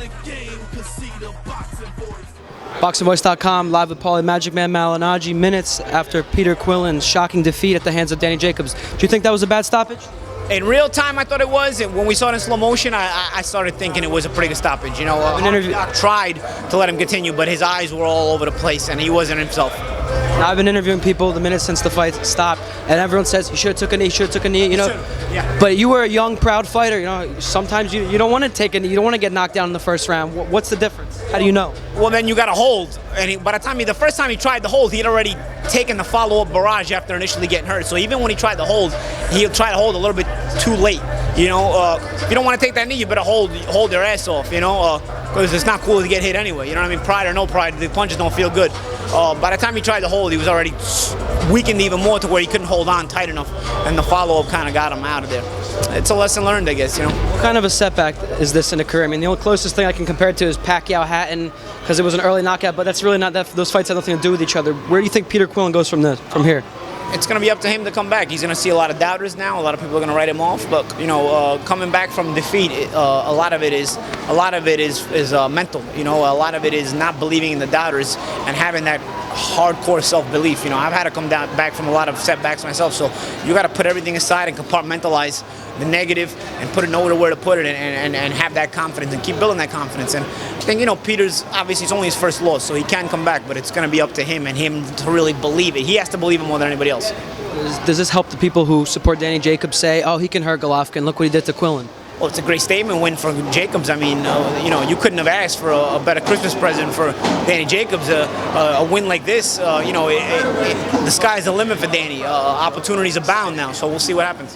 the game, cause see the boxing voice. BoxingVoice.com, live with Paulie Malignaggi, minutes after Peter Quillen's shocking defeat at the hands of Danny Jacobs. Do you think that was a bad stoppage? In real time, I thought it was. When we saw it in slow motion, I started thinking it was a pretty good stoppage. You know, I tried to let him continue, but his eyes were all over the place, and he wasn't himself. Now, I've been interviewing people the minute since the fight stopped, and everyone says he should have took a knee, you know. Yeah. But you were a young, proud fighter. You know, sometimes you don't want to take a knee, you don't want to get knocked down in the first round. What's the difference? How do you know? Well, then you got to hold. And by the first time he tried to hold, he had already taken the follow-up barrage after initially getting hurt. So even when he tried to hold, he'll try to hold a little bit too late. You know, if you don't want to take that knee, you better hold your ass off. You know, because it's not cool to get hit anyway. You know what I mean? Pride or no pride, the punches don't feel good. By the time he tried to hold, he was already weakened even more to where he couldn't hold on tight enough, and the follow-up kind of got him out of there. It's a lesson learned, I guess, you know. What kind of a setback is this in a career? I mean, the only closest thing I can compare it to is Pacquiao-Hatton, because it was an early knockout, but that's really not that. Those fights have nothing to do with each other. Where do you think Peter Quillen goes from here? It's going to be up to him to come back. He's going to see a lot of doubters now. A lot of people are going to write him off. But you know, coming back from defeat, a lot of it is mental. You know, a lot of it is not believing in the doubters and having that hardcore self-belief. You know, I've had to come back from a lot of setbacks myself. So you got to put everything aside and compartmentalize the negative and know where to put it and have that confidence and keep building that confidence. And I think, you know, Peter's obviously it's only his first loss, so he can come back, but it's going to be up to him and him to really believe it. He has to believe it more than anybody else. Does this help the people who support Danny Jacobs say, oh, he can hurt Golovkin, look what he did to Quillen? Well, it's a great statement win for Jacobs. I mean, you know, you couldn't have asked for a better Christmas present for Danny Jacobs. A win like this, you know, the sky's the limit for Danny. Opportunities abound now, so we'll see what happens.